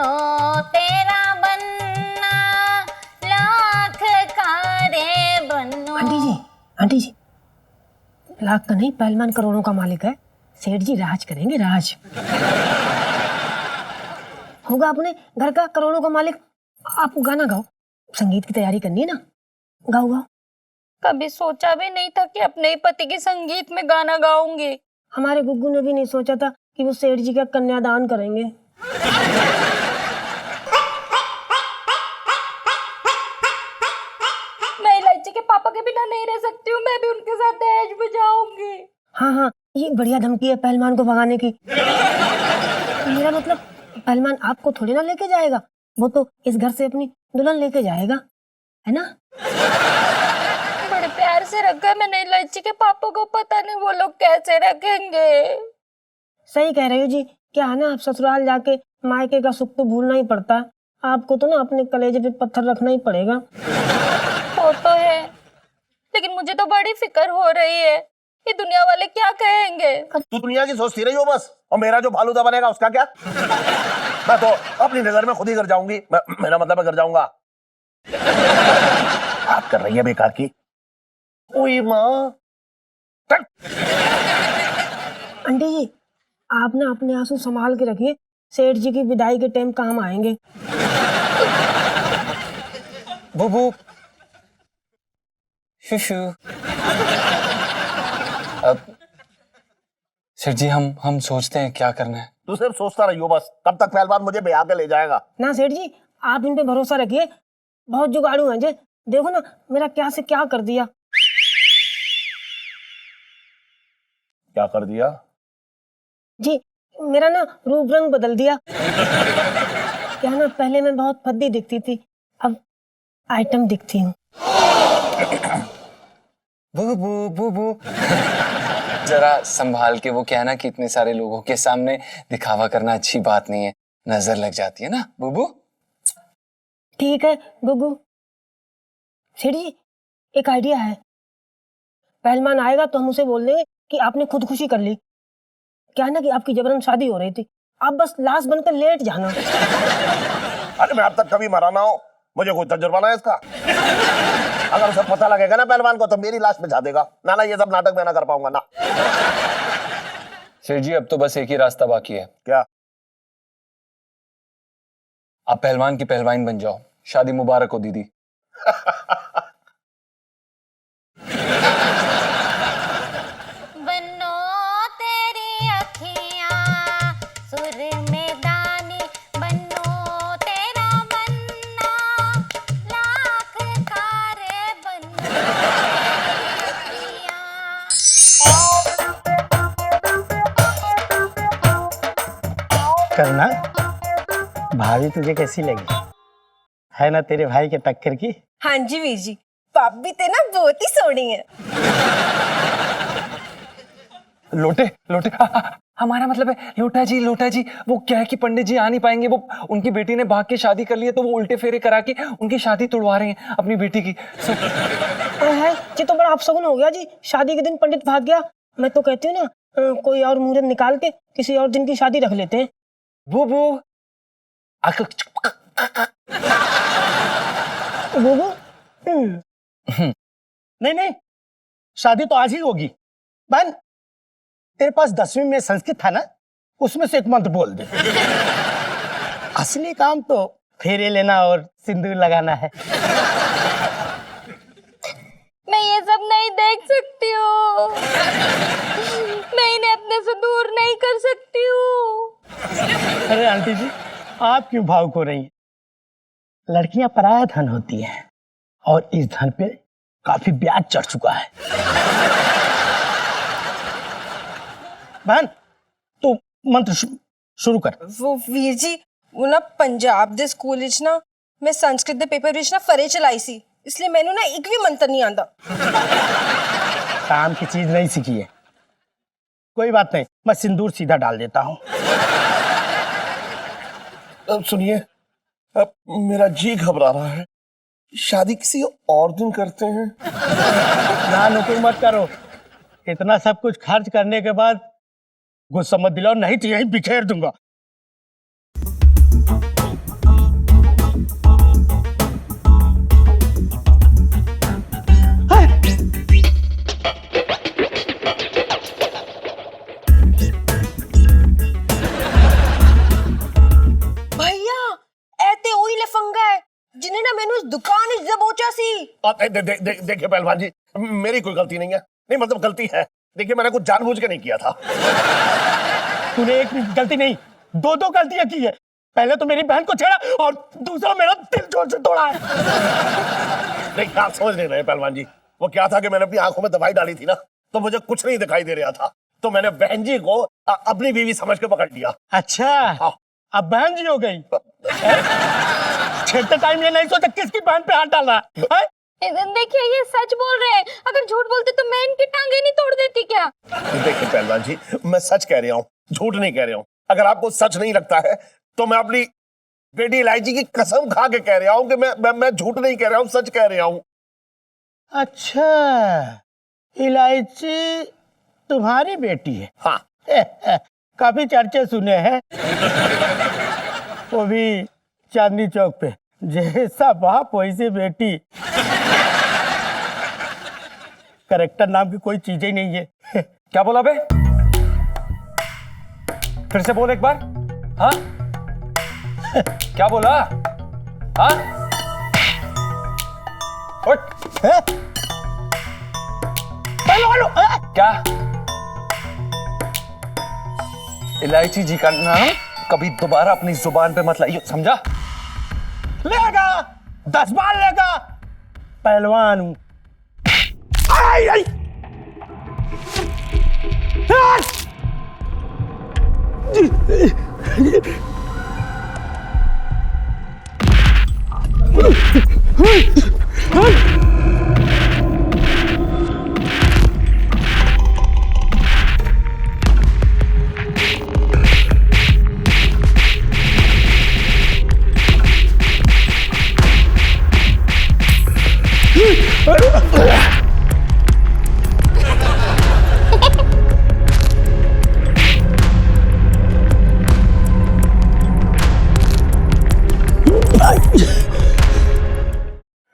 बन्नो तेरा बनना लाख का रे बन्नो। आंटी जी लाख का नहीं, पहलवान करोड़ों का मालिक है। सेठ जी राज करेंगे, राज होगा अपने घर का करोड़ों का मालिक। आप गाना गाओ, संगीत की तैयारी करनी है ना, गाओ गाओ। कभी सोचा भी नहीं था कि अपने ही पति के संगीत में गाना गाऊंगी। हमारे गुग्गू ने भी नहीं सोचा था कि वो सेठ जी का कन्यादान करेंगे। मैं इलायची के पापा के बिना नहीं रह सकती हूँ, मैं भी उनके साथ दहेज में जाऊंगी। हाँ, ये बढ़िया धमकी है पहलवान को भगाने की। मेरा मतलब पहलवान आपको थोड़ी ना लेके जाएगा, वो तो इस घर से अपनी दुल्हन लेके जाएगा, है ना। बड़े प्यार से रखा मैंने इलायची के पापा को, पता नहीं वो लोग कैसे रखेंगे। सही कह रहे हो जी। क्या है ना, आप ससुराल जाके मायके का सुख तो भूलना ही पड़ता है। आपको तो ना अपने कलेजे पे पत्थर रखना ही पड़ेगा। वो तो है, लेकिन मुझे तो बड़ी फिक्र हो रही है कि दुनिया वाले क्या कहेंगे। तू दुनिया की सोचती रही हो बस, और मेरा जो फालूदा बनेगा उसका क्या। मैं तो अपनी नजर में खुद ही घर जाऊंगी। मेरा मतलब मैं घर जाऊंगा। बात कर रही है बेकार की। ओए माँ। आंटी जी आप ना अपने आंसू संभाल के रखिए, सेठ जी की विदाई के टाइम काम आएंगे। बुबू शुशु। अब सर जी हम सोचते हैं क्या करना है। तू सिर्फ सोचता रही हो बस, तब तक पहलवान मुझे ब्याह पे ले जाएगा ना सेठ जी, आप इन पे भरोसा रखिए, बहुत जुगाड़ू हैं जी। देखो ना मेरा क्या से क्या कर दिया। क्या कर दिया जी मेरा ना रूप रंग बदल दिया। क्या ना, पहले मैं बहुत फद्दी दिखती थी, अब आइटम दिखती हूँ। बुबू बुबू जरा संभाल के, वो क्या है ना कि इतने सारे लोगों के सामने दिखावा करना अच्छी बात नहीं है, नजर लग जाती है ना बुबू। ठीक है गुगू। सेठ जी एक आइडिया है, पहलवान आएगा तो हम उसे बोल देंगे कि आपने खुदकुशी कर ली। क्या है ना कि आपकी जबरन शादी हो रही थी, आप बस लाश बनकर लेट जाना। अरे मैं अब तक कभी मरा ना हो, मुझे कोई तजुर्बा ना है इसका। अगर उसे पता लगेगा ना पहलवान को तो मेरी लाश बिछा देगा। ना ये सब नाटक मैं ना कर पाऊंगा ना। सर जी अब तो बस एक ही रास्ता बाकी है। क्या? आप पहलवान की पहलवान बन जाओ। शादी मुबारक हो दीदी। बन्नो तेरी अखियां सुर में दानी, बन्नो तेरा बनना लाख का रे बन्नो। करना भाभी तुझे कैसी लगी? है ना तेरे भाई के टक्कर की? हाँ जी वीर जी, भाभी ते ना बहुत ही सोहनी है। लोटे लोटे हमारा मतलब है लोटा जी वो क्या है कि पंडित जी आ नहीं पाएंगे, वो उनकी बेटी ने भाग के शादी कर ली है, तो वो उल्टे फेरे करा के उनकी शादी तुड़वा रहे हैं अपनी बेटी की। है ये तो बड़ा अपशगुन हो गया जी, शादी के दिन पंडित भाग गया। मैं तो कहती हूँ ना कोई और मुहूर्त निकाल के किसी और दिन की शादी रख लेते हैं। बुबू बुबू नहीं शादी तो आज ही होगी। बहन तेरे पास 10वीं में संस्कृत था ना, उसमें से एक मंत्र बोल दे। असली काम तो फेरे लेना और सिंदूर लगाना है। मैं ये सब नहीं देख सकती हूँ, मैं इन्हें अपने से दूर नहीं कर सकती हूँ। अरे आंटी जी आप क्यों भावुक हो रही हैं? लड़कियां पराया धन होती हैं और इस धन पे काफी ब्याज चढ़ चुका है। बहन तू मंत्र शुरू कर। वो वीर जी वो ना पंजाब दे स्कूल विच ना मैं संस्कृत दे पेपर विच ना फरे चलाई सी, इसलिए मैंने ना एक भी मंत्र नहीं आंदा। काम की चीज नहीं सीखी है, कोई बात नहीं, मैं सिंदूर सीधा डाल देता हूँ। अब सुनिए, अब मेरा जी घबरा रहा है, शादी किसी और दिन करते हैं। ना नुकुर मत करो, इतना सब कुछ खर्च करने के बाद गुस्सा मत दिलाओ, नहीं तो यहीं बिखेर दूंगा। garnish zabochasi. देखिए पहलवान जी, मेरी कोई गलती नहीं है। नहीं मतलब गलती है। देखिए मैंने कुछ जानबूझ के नहीं किया था। तूने एक गलती नहीं, दो गलतियां की है। पहले तो मेरी बहन को छेड़ा और दूसरा मेरा दिल जोर से तोड़ा है। देखिए आप समझ नहीं रहे पहलवान जी, वो क्या था कि मैंने अपनी आंखों में दवाई डाली थी ना, तो मुझे कुछ नहीं दिखाई दे रहा था, तो मैंने बहन जी को अपनी बीवी समझ के पकड़ लिया। अच्छा, हाँ। अब बहन जी हो गई। छेड़ते टाइम ये नहीं सोचा किसकी बहन पे हाथ डाला है? देखिए ये सच बोल रहे हैं, अगर झूठ बोलते तो मैं इनकी टांगे नहीं तोड़ देती क्या? देखिए पहलवान जी, मैं सच कह रहा हूँ, झूठ नहीं कह रहा हूँ। अगर आपको सच नहीं लगता है तो मैं अपनी बेटी इलायची की कसम खा के कह रहा हूँ कि मैं झूठ नहीं कह रहा हूँ, सच कह रहा हूँ। अच्छा, इलायची तुम्हारी बेटी है? हाँ। काफी चर्चे सुने हैं। वो भी चांदनी चौक पे, जैसा बाप वैसी बेटी। करेक्टर नाम की कोई चीज ही नहीं है। क्या बोला बे? फिर से बोल एक बार। हाँ क्या बोला? हाँ उठ। है? पहलवान, क्या? इलायची जी का नाम कभी दोबारा अपनी जुबान पे मत लाइयो, समझा? लेगा 10 बार लेगा। पहलवान हूं। आई, आई।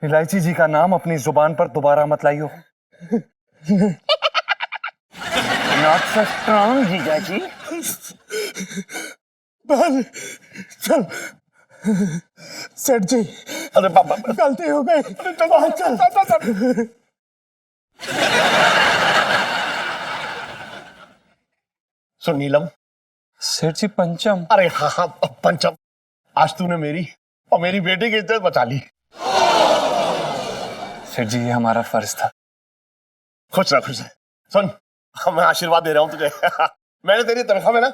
इलायची जी का नाम अपनी जुबान पर दोबारा मत लाइयो। नॉट सो स्ट्रॉन्ग जीजा जी। चल सेठ जी, अरे बाबा, गलती हो गई। चल। सुन नीलम। सेठ जी पंचम। अरे हाँ हाँ पंचम, आज तूने मेरी और मेरी बेटी की इज्जत बचा ली। सेठ जी ये हमारा फर्ज था। खुश रह, खुश रह। सुन, मैं आशीर्वाद दे रहा हूँ तुझे। मैंने तेरी तनख्वाह में ना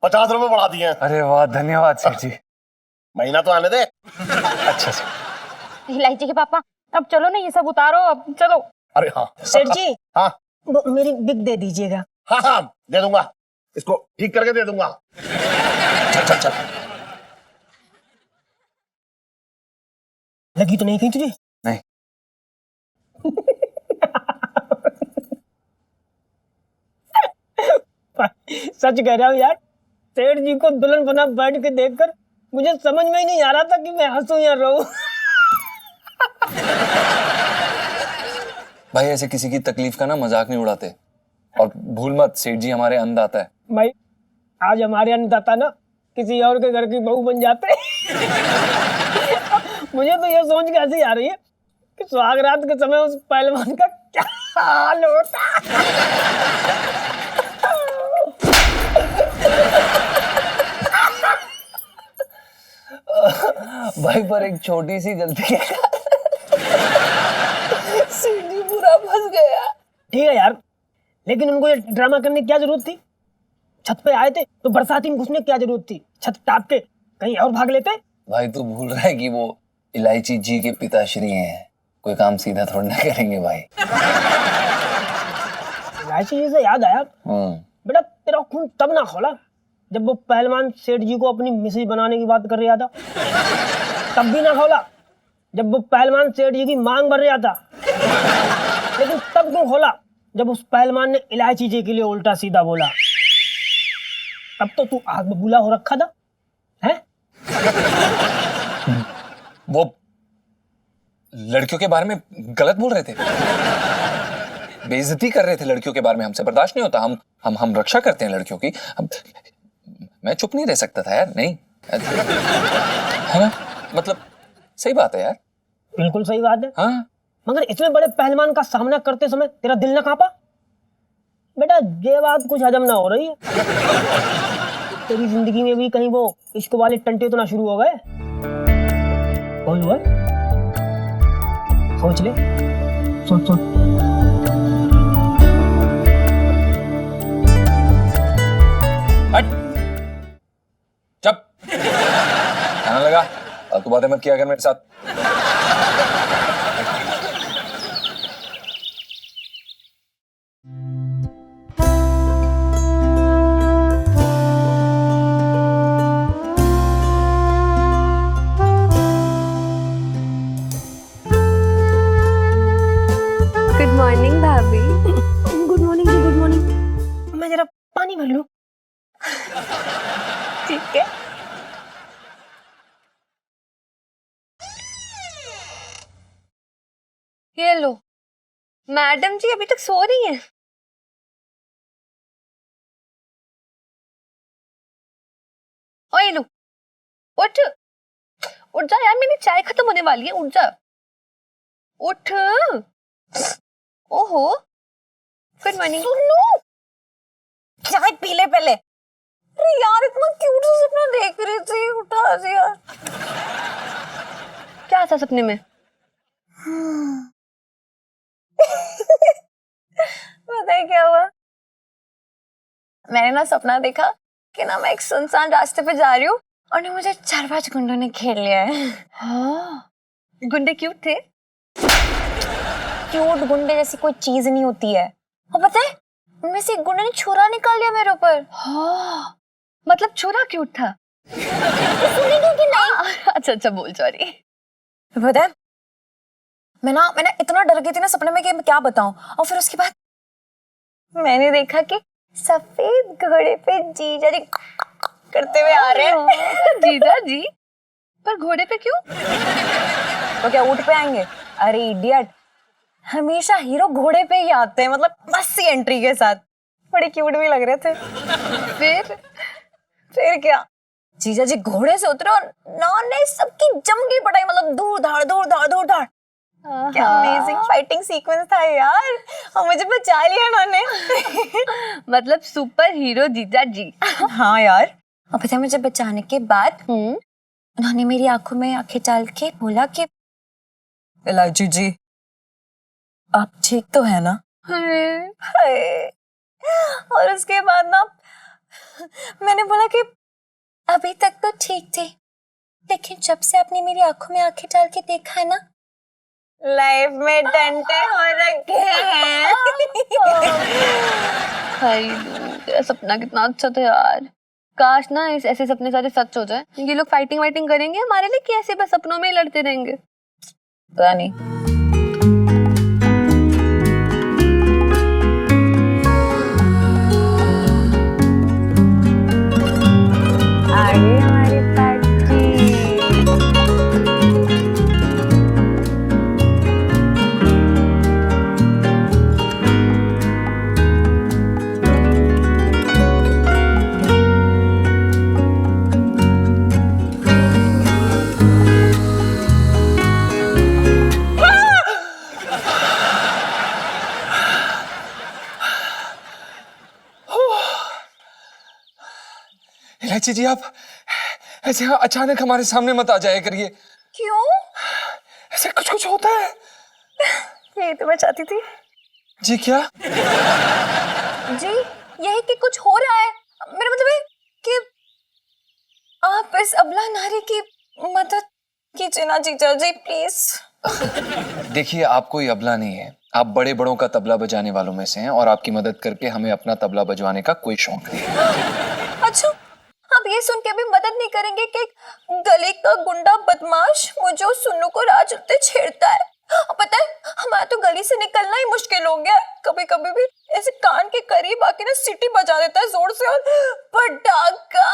50 रुपए बढ़ा दिए हैं। अरे वाह, धन्यवाद सेठ जी। महीना तो आने दे। अच्छा से। इलायची के पापा, अब चलो ना, ये सब उतारो, अब चलो। अरे हाँ सेठ जी, हाँ वो मेरी बिग दे दीजिएगा। हाँ हाँ दे दूंगा, इसको ठीक करके दे दूंगा। चल चल चल। लगी तो नहीं कहीं तुझे? नहीं। सच कह रहा हूँ यार, सेठ जी को दुल्हन बना बैठ के देखकर मुझे समझ में ही नहीं आ रहा था कि मैं हंसूं या रोऊं। भाई ऐसे किसी की तकलीफ का ना मजाक नहीं उड़ाते, और भूल मत सेठ जी हमारे अन्नदाता है। भाई आज हमारे अन्नदाता ना किसी और के घर की बहू बन जाते। मुझे तो ये सोच के हंसी आ रही है कि सुहागरात के समय उस पहलवान का क्या हाल होता। भाई पर एक छोटी सी गलती के सेठ जी पूरा फंस गया। ठीक है यार, लेकिन उनको ये ड्रामा करने की क्या जरूरत थी? छत पे आए थे तो बरसाती में घुसने की क्या जरूरत थी? छत टाप के कहीं और भाग लेते। भाई तू भूल रहा है कि वो इलायची जी के पिताश्री हैं, कोई काम सीधा थोड़ा ना करेंगे भाई। इलायची जी से याद आया, बेटा तेरा खून तब ना खोला जब वो पहलवान सेठ जी को अपनी मिसेज बनाने की बात कर रहा था। तब भी ना खोला जब वो पहलवान सेठ जी की मांग भर रहा था। लेकिन तब क्यों खोला जब उस पहलवान ने इलायची जी के लिए उल्टा सीधा बोला। तब तो तू आग बबूला हो रखा था, हैं? वो लड़कियों के बारे में गलत बोल रहे थे, बेइज्जती कर रहे थे लड़कियों के बारे में। हमसे बर्दाश्त नहीं होता, हम रक्षा करते हैं लड़कियों की। मैं चुप नहीं रह सकता था यार, नहीं है ना? मतलब सही बात है यार, बिल्कुल सही बात है। हाँ मगर इतने बड़े पहलवान का सामना करते समय तेरा दिल न कांपा? बेटा ये बात कुछ हजम ना हो रही है। तेरी जिंदगी में भी कहीं वो इश्क वाले टंटे तो ना शुरू हो गए? बोल बोल, सोच ले, सोच सोच। हट चुप, खाना लगा। अब तो बातें मत किया कर मेरे साथ। गुड मॉर्निंग भाभी। गुड मॉर्निंग जी, गुड मॉर्निंग। मैं जरा पानी भर लूं। ठीक है। ये लो, मैडम जी अभी तक सो रही हैं। ओए लो, उठ उठ जा यार, मेरी चाय खत्म होने वाली है, उठ जा, उठ। ओहो, गुड मॉर्निंग। सुनो, चाय पी ले पहले। अरे यार इतना क्यूट सा सपना देख रही थी, उठा दे यार। क्या था सपने में? पता है क्या हुआ? मैंने ना सपना देखा कि ना मैं एक सुनसान रास्ते पे जा रही हूँ और ना मुझे 4-5 गुंडों ने घेर लिया है। हाँ, गुंडे क्यूट थे। क्यूट गुंडे जैसी कोई चीज नहीं होती है। और पता है उनमें से एक गुंडे ने छुरा निकाल लिया मेरे ऊपर। हाँ, मतलब छुरा क्यूट था। सुनेगी कि नहीं? अच्छा अच्छा, बोल, सॉरी। पता है मैं ना इतना डर गई थी ना सपने में कि मैं क्या बताऊं। और फिर उसके बाद मैंने देखा कि सफेद घोड़े पे जीजा जी करते हुए आ रहे हैं। जीजा जी? पर घोड़े पे क्यों? तो क्या ऊंट पे आएंगे? अरे इडियट, हमेशा हीरो घोड़े पे ही आते हैं, मतलब मस्त एंट्री के साथ। बड़े क्यूट भी लग रहे थे। फिर क्या, जीजा जी घोड़े से उतरे और ने सबकी जम गई पटाई, मतलब दूर धाड़ दूर धाड़ दूर धाड़। क्या अमेजिंग फाइटिंग सीक्वेंस था यार, और मुझे बचा लिया उन्होंने। मतलब सुपर हीरो जीजा जी। हाँ यार, और पता है मुझे बचाने के बाद उन्होंने मेरी आंखों में आंखें डाल के बोला कि इलायची जी आप ठीक तो है ना? और उसके बाद ना मैंने बोला कि अभी तक तो ठीक थे, लेकिन जब से आपने मेरी आंखों में आंखें डाल के देखा है ना, लाइफ में डंडे हो रखे हैं। तेरा सपना कितना अच्छा था यार। काश ना ऐसे सपने सारे सच हो जाए। ये लोग फाइटिंग वाइटिंग करेंगे हमारे लिए कि ऐसे बस सपनों में ही लड़ते रहेंगे? पता नहीं। आगे हमारी पार्टी। इलायची जी आप ऐसे अचानक हमारे सामने मत आ जाया करिए। क्यों? ऐसे कुछ कुछ होता है। यही तो मैं चाहती थी। जी क्या? जी यही कि कुछ हो रहा है। मेरा मतलब है कि आप इस अबला नारी की मदद कीजिए ना जीजा जी, प्लीज। देखिए आप कोई अबला नहीं है, आप बड़े बड़ों का तबला बजाने वालों में से हैं और आपकी मदद करके हमें अपना तबला बजवाने का कोई शौक नहीं है। अच्छा, आप ये सुन के भी मदद नहीं करेंगे कि गली का गुंडा बदमाश मुझे और सुन्नू को राज उत्ते छेड़ता है? और पता है हमारा तो गली से निकलना ही मुश्किल हो गया। कभी कभी भी ऐसे कान के करीब आके ना सीटी बजा देता है जोर से, और पटाखा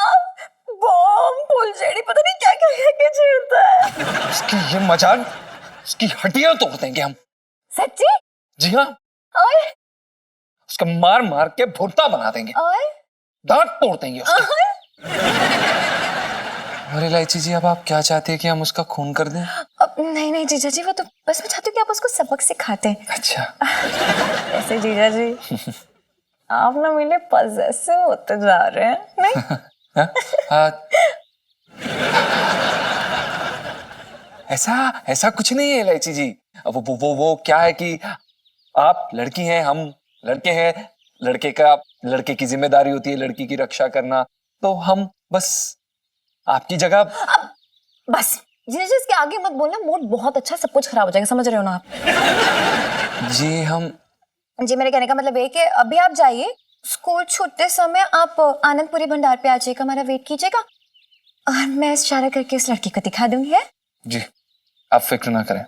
बॉम्ब फुलझड़ी पता नहीं क्या क्या के छेड़ता है। इसकी ये मजाक, इसकी हड्डियां तोड़ देंगे हम। सच्ची? जी हाँ, ओए उसका मार मार के भुट्टा बना देंगे, ओए दांत तोड़ देंगे उसके। और इलायची जी, अब आप क्या चाहते हैं कि हम उसका खून कर दें? अब नहीं नहीं जीजा जी, वो तो बस मैं चाहती हूँ कि आप उसको सबक सिखाते। अच्छा। ऐसे जीजा जी आप ना मेरे पजेसिव होते जा रहे हैं, नहीं? हाँ? हाँ। ऐसा ऐसा कुछ नहीं है इलायची जी। अब वो क्या है कि आप लड़की हैं, हम लड़के हैं, लड़के की जिम्मेदारी होती है लड़की की रक्षा करना, तो हम बस आपकी जगह। बस जीजा जी इसके आगे मत बोलना, मूड बहुत अच्छा, सब कुछ खराब हो जाएगा, समझ रहे हो ना आप? जी हम जी मेरे कहने का मतलब ये कि अभी आप जाइए, स्कूल छूटते समय आप आनंदपुरी भंडार पे आ जाइएगा, हमारा वेट कीजिएगा और मैं इशारा करके उस लड़की को दिखा दूंगी। है जी, आप फिक्र ना करें,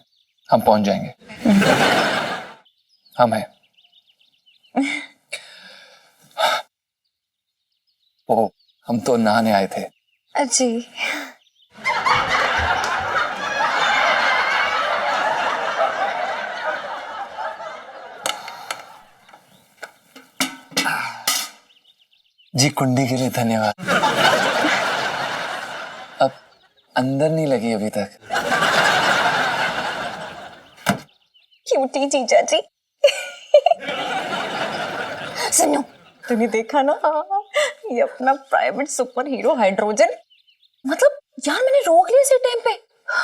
हम पहुंच जाएंगे। हम हैं। ओ, हम तो नहाने आए थे। जी जी कुंडी के लिए धन्यवाद। अब अंदर नहीं लगी अभी तक। क्यूटी जीजा जी। सुनो, तूने देखा ना ये अपना प्राइवेट सुपर हीरो हाइड्रोजन, मतलब यार मैंने रोक लिया इसी टाइम पे,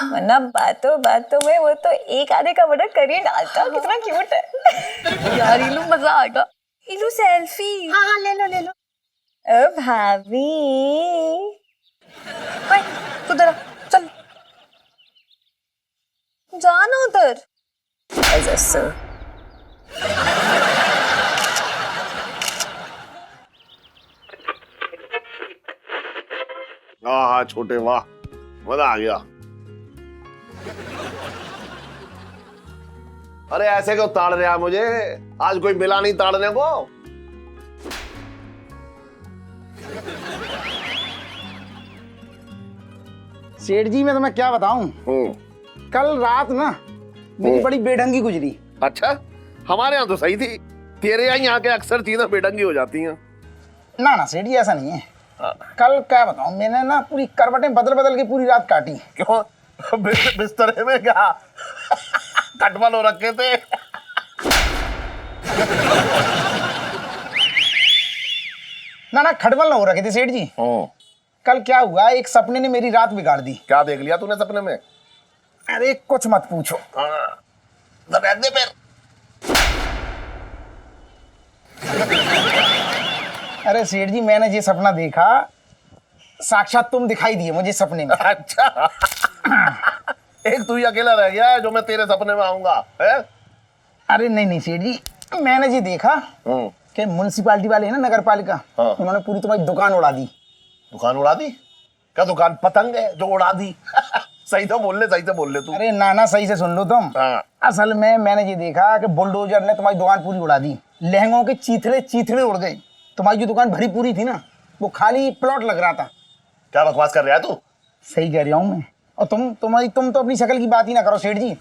वरना बातों बातों में वो तो एक आधे का मर्डर कर ही डालता। कितना क्यूट है यार, इलू मजा आएगा। इलू सेल्फी। हाँ ले लो ले लो। ओ भाभी, उधर चल, जाना उधर। ऐसा हाँ हाँ छोटे, वाह मजा आ गया। अरे ऐसे क्यों ताड़ रहे हैं मुझे? आज कोई मिला नहीं ताड़ने को। सेठ जी मैं तुम्हें क्या बताऊं, कल रात ना मेरी बड़ी बेढंगी गुजरी। अच्छा, हमारे यहाँ तो सही थी, तेरे यहाँ के अक्सर चीजें बेढंगी हो जाती हैं। ना ना सेठ जी ऐसा नहीं है। कल क्या बताऊं, मैंने ना पूरी करवटें बदल बदल के पूरी रात काटी। क्यों? बिस्तरे में क्या कटवल हो रखे थे? ना ना खटबल ना हो रखे थे सेठ जी। कल क्या हुआ, एक सपने ने मेरी रात बिगाड़ दी। क्या देख लिया तूने सपने में? अरे कुछ मत पूछो। हाँ, दे फिर। अरे सेठ जी मैंने ये सपना देखा, साक्षात तुम दिखाई दिए मुझे सपने में। अच्छा एक तू ही अकेला रह गया है जो मैं तेरे सपने में आऊंगा है? अरे नहीं नहीं सेठ जी, मैंने ये देखा कि म्युनिसिपालिटी वाले हैं ना, नगर पालिका, उन्होंने पूरी तुम्हारी दुकान उड़ा दी। दुकान उड़ा दी? क्या दुकान पतंग है जो उड़ा दी? सही तो बोल ले, सही से बोल ले तू। अरे नाना सही से सुन लो तुम। असल में मैंने ये देखा कि बुलडोजर ने तुम्हारी दुकान पूरी उड़ा दी, लहंगों के चीथड़े चीथड़े उड़ गए। तुम्हारी जो दुकान भरी पूरी थी ना, वो खाली प्लॉट लग रहा था। क्या बकवास कर रहा है तू? सही कह रहा हूँ मैं। और तुम तो अपनी शक्ल की बात ही ना करो सेठ जी।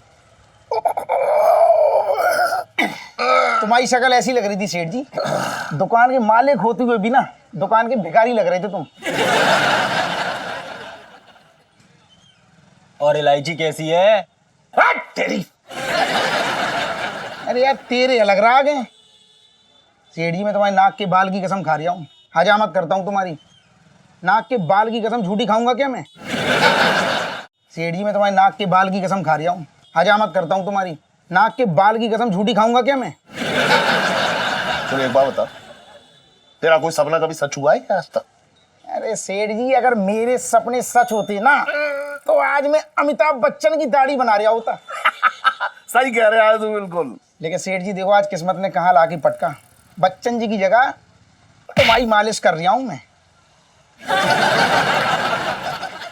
तुम्हारी शक्ल ऐसी लग रही थी सेठ जी, दुकान के मालिक होते हुए भी ना दुकान के भिखारी लग रहे थे तुम। और इलायची कैसी है? तेरी। अरे यार तेरे अलग राग हैं सेठ जी। मैं तुम्हारी नाक के बाल की कसम खा रहा हूँ, हजामत करता हूँ तुम्हारी। नाक के बाल की कसम झूठी खाऊंगा क्या मैं? सेठ जी मैं तुम्हारी नाक के बाल की कसम खा रहा हूँ, हजामत करता हूँ तुम्हारी। नाक के बाल की कसम झूठी खाऊंगा क्या मैं? चलो एक बात बता, तेरा कोई सपना कभी सच हुआ है क्या आज तक? अरे सेठ जी अगर मेरे सपने सच होते ना, तो आज मैं अमिताभ बच्चन की दाढ़ी बना रहा होता। सही कह रहे हैं तू बिल्कुल। लेकिन सेठ जी देखो आज किस्मत ने कहाँ लाके पटका, बच्चन जी की जगह तुम्हारी मालिश कर रहा हूं मैं।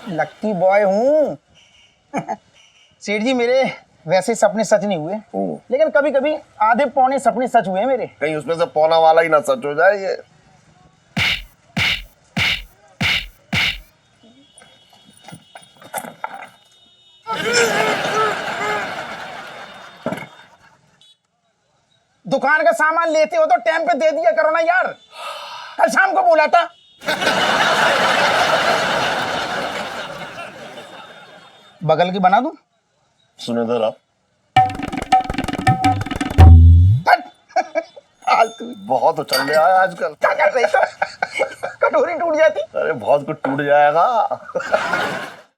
लक्की बॉय हूँ। सेठ जी मेरे वैसे सपने सच नहीं हुए, लेकिन कभी कभी आधे पौने सपने सच हुए मेरे। कहीं उसमें से पौना वाला ही ना सच हो जाए ये। दुकान का सामान लेते हो तो टाइम पे दे दिया करो ना यार, कल शाम को बोला था। बगल की बना दूं? सुने तो आप, फालतू। बहुत उछल रहा है आजकल। क्या कर रही हो? कटोरी टूट जाती। अरे बहुत कुछ टूट जाएगा।